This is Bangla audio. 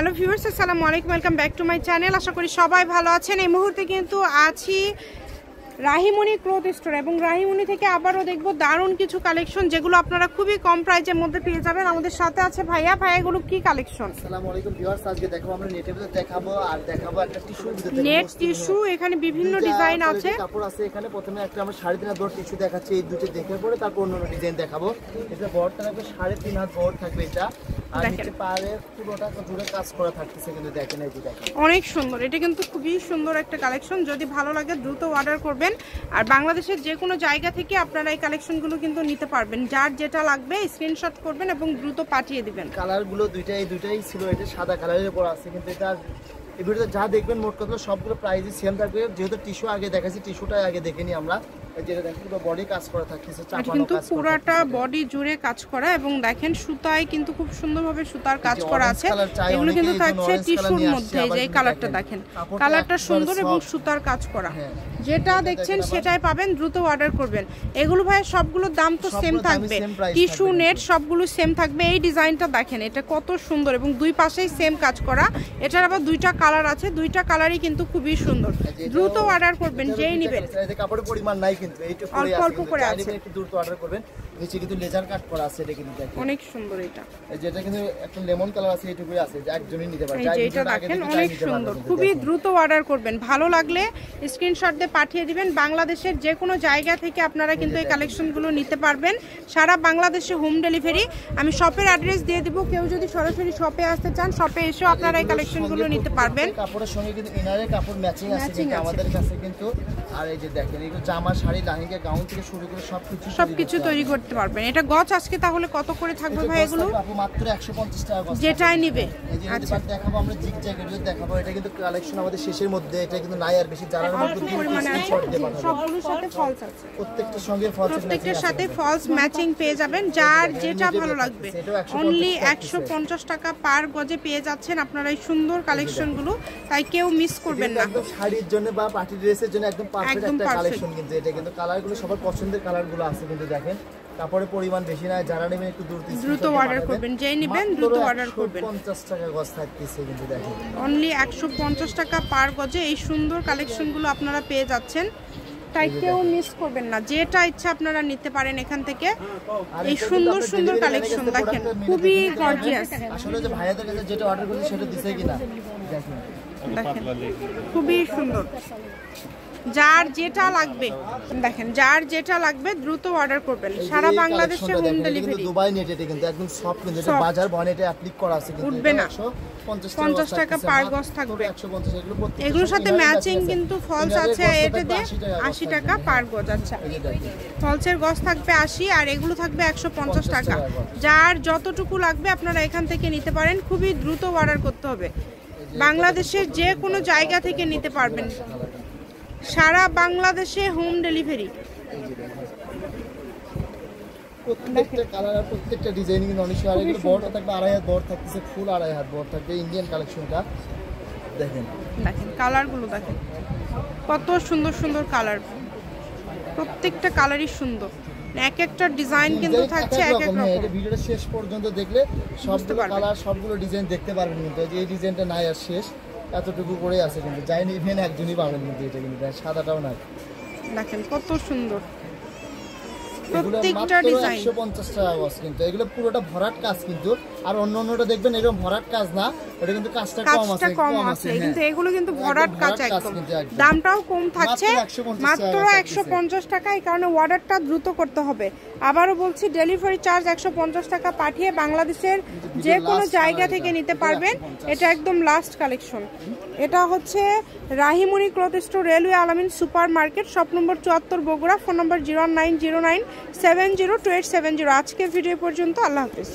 হ্যালো ভিউয়ার্স, আসসালামু আলাইকুম, welcome back to my channel. আশা করি সবাই ভালো আছেন। এই মুহূর্তে কিন্তু আছি রাহিমণি ক্লথ স্টোর এবং রাহিমণি থেকে আবারও দেখব দারুণ কিছু কালেকশন যেগুলো আপনারা খুবই কম প্রাইসের মধ্যে পেয়ে যাবেন। আমাদের সাথে আছে ভাইয়া। এগুলো কি কালেকশন? আসসালামু আলাইকুম ভিউয়ার্স, আজকে দেখাবো আমরা নেটের ভিতর দেখাবো আর দেখাবো একটা টিস্যু নেট টিস্যু। এখানে বিভিন্ন ডিজাইন আছে, কাপড় আছে। এখানে প্রথমে একটা আমরা 3.5 হাত বড় টিস্যু দেখাচ্ছি, এই দুটো দেখে পরে তারপর অন্য ডিজাইন দেখাবো। এটা বড়টা থাকবে 3.5 হাত বড় থাকবে এটা, আর নিচে পারে পুরোটা জুড়ে কাজ করা থাকতেছে। কিন্তু দেখেন এই যে দেখেন অনেক সুন্দর, এটা কিন্তু খুবই সুন্দর একটা কালেকশন। যদি ভালো লাগে দ্রুত অর্ডার করবেন। আর বাংলাদেশের যে কোনো জায়গা থেকে আপনারা এই কালেকশনগুলো কিন্তু নিতে পারবেন। যার যেটা লাগবে স্ক্রিনশট করবেন এবং দ্রুত পাঠিয়ে দিবেন। কালারগুলো দুইটাই ছিল, এটা সাদা কালারের উপর আছে। কিন্তু এটা এই ভিডিওতে যা দেখবেন মোট কথা সবগুলো প্রাইসই সেম থাকবে। যেহেতু টিস্যু আগে দেখাচ্ছি, টিস্যুটা আগে দেখে নিই আমরা। যেটা দেখেন পুরো বডি কাজ করা থাকতেছে, কিন্তু পুরাটা বডি জুড়ে কাজ করা এবং দেখেন সুতায় কিন্তু খুব সুন্দরভাবে সুতার কাজ করা আছে। এগুলো কিন্তু থাকছে টিস্যুর মধ্যে। যে কালারটা দেখেন, কালারটা সুন্দর এবং সুতার কাজ করা। যেটা দেখছেন সেটাই পাবেন, দ্রুত অর্ডার করবেন। এগুলো ভাই সবগুলোর দাম তো সেম থাকবে, টিস্যু নেট সবগুলো সেম থাকবে। এই ডিজাইনটা দেখেন, এটা কত সুন্দর এবং দুই পাশেই সেম কাজ করা। এটার আবার দুইটা কালার আছে, দুইটা কালারই কিন্তু খুবই সুন্দর। দ্রুত অর্ডার করবেন, যেই নেবেন। কাপড়ের পরিমাণ নাই কিন্তু এইটুকু করে আছে, অল্প করে আছে। একটু দ্রুত অর্ডার করবেন। নিচে কিন্তু লেজার কাট করা আছে, এটা কিন্তু দেখেন অনেক সুন্দর। এটা যেটা কিন্তু একটা লেমন কালার আছে, এইটুকুই আছে, যে একজনই নিতে পারে। এইটা দেখেন অনেক সুন্দর, খুবই দ্রুত অর্ডার করবেন। ভালো লাগলে স্ক্রিনশট দিয়ে পাঠিয়ে দিবেন। বাংলাদেশের যে কোনো জায়গা থেকে আপনারা কিন্তু এই কালেকশনগুলো নিতে পারবেন, সারা বাংলাদেশে হোম ডেলিভারি। আমি শপের অ্যাড্রেস দিয়ে দিব, কেউ যদি সরাসরি শপে আসতে চান শপে এসেও আপনারা এই কালেকশনগুলো নিতে পারবেন। কাপড়ের সঙ্গে কিন্তু ইনারের কাপড় ম্যাচিং আছে কিন্তু আমাদের কাছে কিন্তু। আর এই যে দেখেন এগুলো জামা, শাড়ি, লাহিঙ্গা, গাউন থেকে শুরু করে সবকিছু তৈরি করতে পারবেন। এটা গজ আজকে তাহলে কত করে থাকবে ভাই? এগুলো মাত্র 150 টাকা গজ, যেটাই নিবে। আচ্ছা দেখাবো আমরা জিগজ্যাগ এর দেখাবো। এটা কিন্তু কালেকশন আমাদের শেষের মধ্যে, এটা কিন্তু নাই আর বেশি। যারা সবগুলোর সাথে ফলস আছে, প্রত্যেকটার সঙ্গে ফলস, প্রত্যেকটার সাথে ফলস ম্যাচিং পেয়ে যাবেন। যার যেটা ভালো লাগবে অনলি 150 টাকা পার গজে পেয়ে যাচ্ছেন আপনারা এই সুন্দর কালেকশনগুলো। তাই কেউ মিস করবেন না। একদম শাড়ির জন্য বা পার্টি ড্রেসের জন্য একদম পারফেক্ট একটা কালেকশন কিন্তু এটা। কিন্তু কালারগুলো সবার পছন্দের কালারগুলো আছে কিন্তু দেখেন। কাপড়ের পরিমাণ বেশি না, যারা নেবেন একটু দ্রুত অর্ডার করবেন। যেই নেবেন দ্রুত অর্ডার করবেন। 50 টাকা গজ থাকতেছে কিন্তু দেখেন অনলি 150 টাকা পার গজে এই সুন্দর কালেকশনগুলো আপনারা পেয়ে যাচ্ছেন। তাই কেউ মিস করবেন না, যেটা ইচ্ছা আপনারা নিতে পারেন এখান থেকে। এই সুন্দর সুন্দর কালেকশন দেখেন, খুবই গর্জিয়াস। আসলে যে ভাইয়াদের কাছে যেটা অর্ডার করেছে সেটা দিছে কিনা দেখেন, খুবই সুন্দর। যার যেটা লাগবে দেখেন, যার যেটা লাগবে দ্রুত অর্ডার করবেন। সারা বাংলাদেশে হোম ডেলিভারি। দুবাই নেট, এটা কিন্তু একদম সফট, কিন্তু এটা বাজার বনেটে অ্যাপ্লিক করা আছে কিন্তু উঠবে না। 50 টাকা পার গজ থাকবে। এগুলোর সাথে ম্যাচিং কিন্তু ফলস আছে, এটা দিয়ে 80 টাকা পার গজ। আচ্ছা, ফলসের গজ থাকবে 80 আর এগুলো থাকবে 150 টাকা। যার যতটুকু লাগবে আপনারা এখান থেকে নিতে পারেন। খুবই দ্রুত অর্ডার করতে হবে। বাংলাদেশের যে কোনো জায়গা থেকে নিতে পারবেন, সারা বাংলাদেশে হোম ডেলিভারি। প্রত্যেকটা কালার আর প্রত্যেকটা ডিজাইন কিন্তু অনেক সুন্দর। এগুলো বড় থাকবে 2.5 হাত বড় থাকতেছে, ফুল 2.5 হাত বড় থাকবে। ইন্ডিয়ান কালেকশনটা দেখেন, কালারগুলো দেখেন কত সুন্দর সুন্দর কালার। প্রত্যেকটা কালারই সুন্দর, এক একটা ডিজাইন কিন্তু থাকছে এক এক রকম। এটা ভিডিওটা শেষ পর্যন্ত দেখলে সবগুলো কালার সবগুলো ডিজাইন দেখতে পারবেন। কিন্তু এই ডিজাইনটা নাই আর শেষ, এতটুকু করে আছে কিন্তু যাই নেবেন একজনই পাবেন কিন্তু। এটা কিন্তু সাদাটাও নাই, দেখেন কত সুন্দর প্রত্যেকটা ডিজাইন। 150 টাকা গজ কিন্তু এগুলো পুরোটা ভরাট কাজ কিন্তু। আর অন্যটা দেখবেন এরকম ভরাট কাজ না, এটা কিন্তু কাজটা কম আছে। কিন্তু এগুলো কিন্তু ভরাট কাজ একদম। দামটাও কম থাকছে মাত্র 150 টাকা। এই কারণে অর্ডারটা দ্রুত করতে হবে। আবারও বলছি, ডেলিভারি চার্জ 150 টাকা পাঠিয়ে বাংলাদেশের যে কোনো জায়গা থেকে নিতে পারবেন। এটা একদম লাস্ট কালেকশন। এটা হচ্ছে রাহিমণি ক্লথ স্টোর, রেলওয়ে আলামিন super market, shop number 74, Bogura. Phone নম্বর 0909702870। আজকের ভিডিও পর্যন্ত, আল্লাহ হাফেজ।